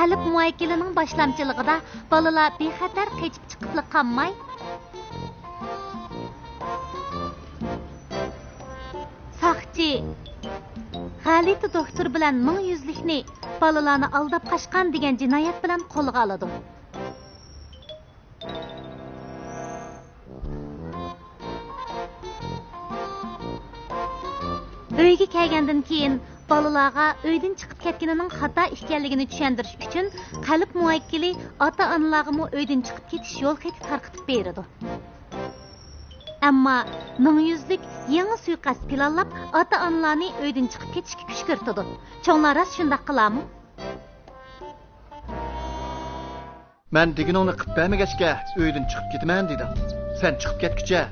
Qəlb muaykilining boshlamchiligida balalar bexatar qechib chiqib qolmay Saqchi G'alati doktor bilan 1000 yuzlikni balalarni aldab qochgan degan jinoyat bilan qo'lga oladi. Uyga kelgandan keyin balalarga uydan chiqib ketganining xato ekanligini tushuntirish uchun qalb muakkili ota-onalarga uydan chiqib ketish yo'l xati tarqitib beradi. Ammo 1000 yuzlik yangi suiqasd planlab ota-onalarni uydan chiqib ketishga kuch kiritadi. Cho'nglar rost shunday qilarmi? Men deganingni qilib bermagachga uydan chiqib ketaman dedim. Sen chiqib ketguncha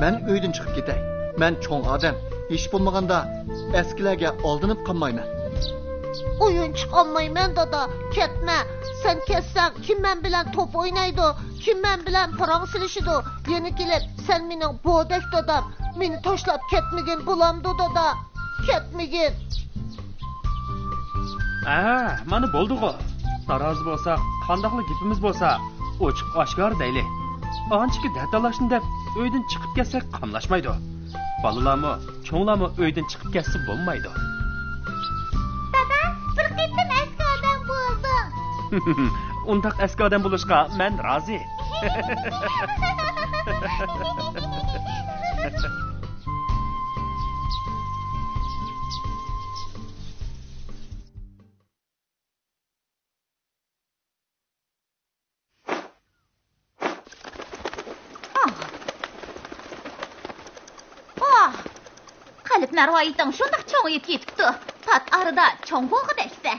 men uydan chiqib ketay. Men cho'ng odam. İş bulmaganda eskilerge aldınıp kalmayman. Oyun çıkanmayman dada, ketme. Sen ketsen kim ben bilen top oynaydı, kim ben bilen parang silişidu. Yeni gelip sen menin bodek dadam, meni taşlap ketmegin bulamdı dada. Ketmegin. Mana boldu-gu. Tarazı bolsa, qandaqlı gepimiz bolsa, ochiq oshkor deyli. Anchiki datalaşın deb uydan chiqib ketsek qamlashmaydi. Balalarmı, çoğlarmı öyden çıkıp geçse bulmaydı. Dada, bir qetim eski adam buldum. Undaq eski adam buluşqa ben razı. Qəlb mərvayitin şundaq çoğuyub ketibdi. Pat arada çoğ boğudaysan.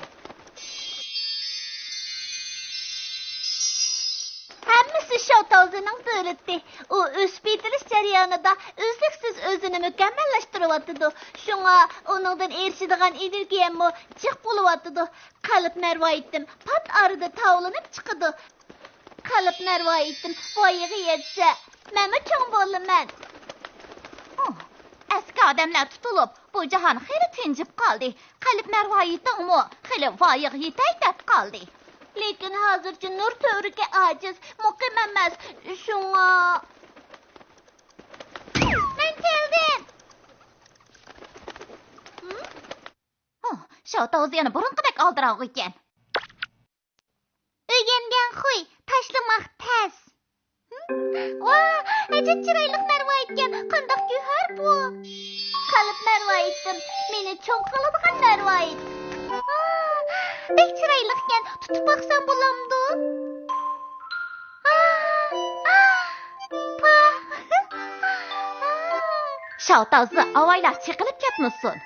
Həmmisi Şavtavzının dövləti. O ösüb yetiliş jarayonida üzlüksüz özünü mükəmməlləşdirib. Şuna onundan erişidigan energiyamı jiq bulup. Qəlb mərvayitin pat arada tavlanıb çıxıdı. Qəlb mərvayitin voyiga yetsə, mənə çoğ bolaman. Eski adamlar tutulup bu cihan xeyli tinjib qaldı. Qəlb mərvayitinmi xeyli voyiga yetay deb qaldı. Lekin hozircha nur to'riga aciz, muqim emas. Şuna men keldim. Şavtavuz yana burunqidek aldiraq ekan. Öyrəngan xuy, tashlamaq tez. Acı çıraylık mərvayitken, qandaq gühər bu. Qəlb mərvayitim, meni çoğ qılıdığan mərvayit. Bek çıraylıqken tutup baxsam bulamdı. Şavtavzı avaylar çeqilib ketmişsin.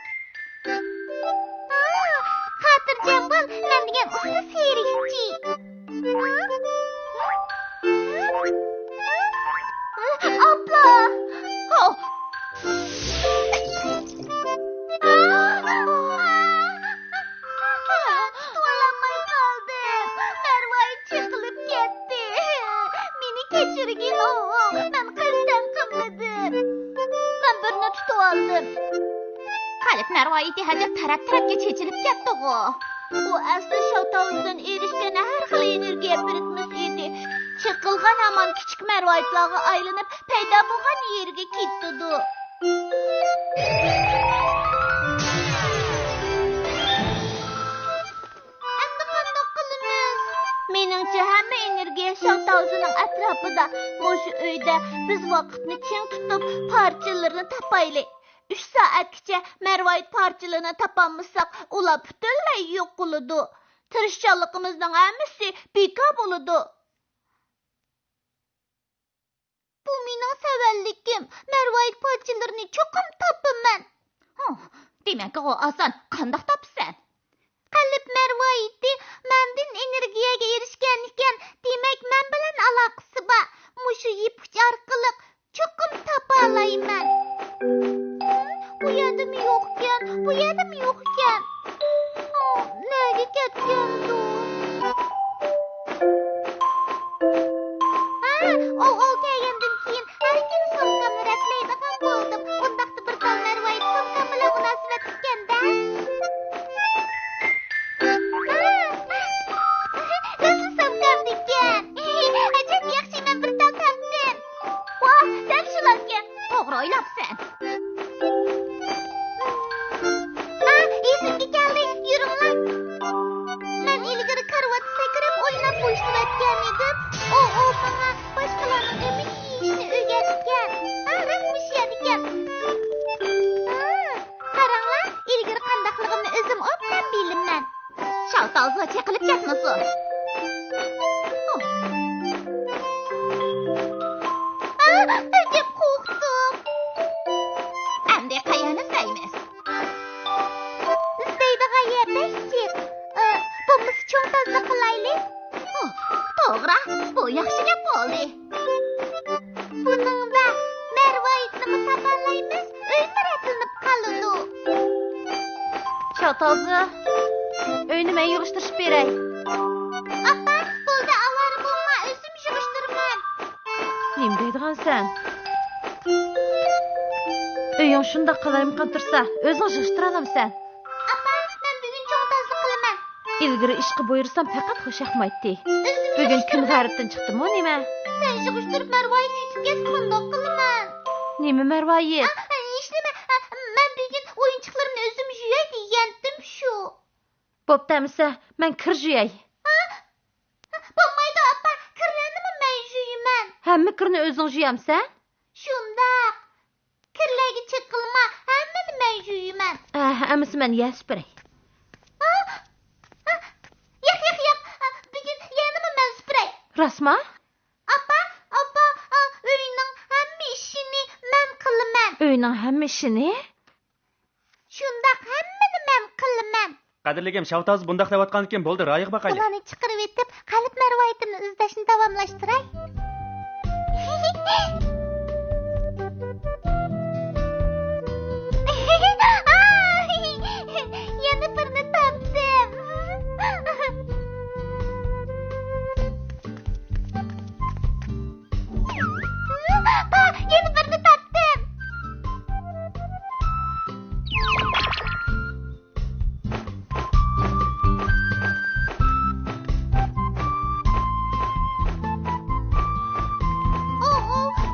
Xatırjam bol, men degan uxli serikchi. Abla! Tuvalanmay kaldım. Mervayı çekilip gitti. Beni geçirgin oğul. Ben kızdan kımladım. Ben birini tutup aldım. Qəlb mərvayiti həcə tərəp-tərəpke çekilip gitti o. O aslı Şavtavuzdan erişken her xil energiya birikmiş idi. Çıqılğan aman küçük mərvayitlağı aylanıp peyda bolğan yerге ketdi. Endi qandaq qilamiz? Meningcha hamma energiya Şavtavuzning atrofida. Mushu uyda biz vaqtni ching tutib parchalarini topayli. 3 saatgacha mərvayit parçalarını tapamızsaq, ular butunlay yo'q bo'ladi. Tirishchanligimizning hammasi bekor bo'ladi. Bu mening savallikim. Mərvayit parçalarini cho'qim topaman. Demak, o oson. Qandoq topsan? Qəlb mərvayiti mendan energiyaga erishgan ekan. Demak, men bilan aloqasi bor. Mushu ipuch orqali cho'qim topa olayman. Bu yerda yo'qkan, bu yerda yo'qkan. Nega ketgandu? O'g'il kelgandan keyin har kuni sumkamni raklaydigan bo'ldim. Undaqda bir xil mərvayit sumkam bilan munosabat etkanda. oylapsan? Esimga keldi, yuringlar. Men ilgari karvat sakrab o'ynab bo'shlayotgan edim. O menga boshqalarning yemek yeyishni o'rgatgan. Rasmishiyat ekan. Qaranglar, ilgari qandaqligimni o'zim obdan bilaman. Shaltozga chaqilib ketmasin. Deb qo'rqdim. Endi qayani saymiz? İsteydiğin yerde git. Bumuz çok tazı qilaylik. To'g'ri, bu yaxshi gap bo'ldi. Buningda marvoyitni taparlaymiz, uy miratilib qoladi. Shaltozi, uyni men yig'ishtirib beray. Appa, bo'ldi, avvara bo'lma, o'zim yig'ishtiraman. Nima deydigansan? Uying shunda qalayimqan tursa, o'zing yig'ishtira olamsan. Appa, men bugun çok tazı qilaman. İlgari ishqi buyursam faqat xo'shaqmaydi. Bugun kun g'aribdan chiqdimi, nima? Sen yig'ishtirib marvoyit yutib ketib qandoq qilaman? Nima marvoyit? İşleme, men bugun o'yinchiqlarimni o'zim yuyay degandim shu. Bo'ptamisa, men kir yuyay. Bo'lmaydi, appa, kirlarnimi men yuyman? Hamma kirni o'zing yuyamsan? Shundaq. Kirlarga chiqilma, hammani men yuyman. Amisi men yasib beray. Yo'q. Bugun yanimi men supray. Rasma? Appa, uyning hamma ishini men qilaman. Uyning hamma ishini? Shundaq hammani men qilaman. Qadrligim, Shavtoz bundaq deyotgan ekan, bo'ldi, royiq baqayli. Ularni chiqarib etib, qalb marvoyitimni izlashni davomlashtiray. Yana birini topdim. Yana birini topdim.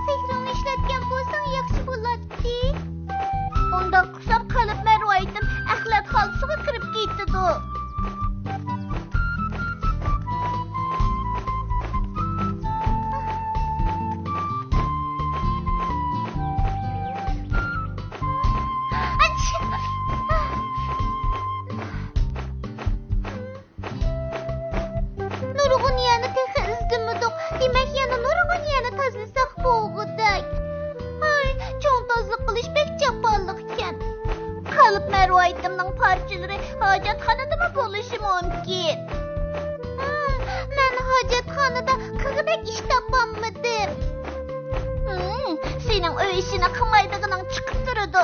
Sehrini ishlatgan bo'lsang yaxshi bo'ladi. Unda qilsam qalb marvoyitim axlat holsiga kirib ketdi. Nurg'uniyani texi izdimidiq. Demak, yana nurg'uniyani tozlasak bo'lgudak. Cho'ng tozliq qilish bek chaponliq ekan. Qalb marvoyitimning parchalari hojatxonadami bo'lishi mumkin? Men hojatxonada qig'idek ish topolmadim. Sening uy ishini qilmaydiganing chiqib turadi.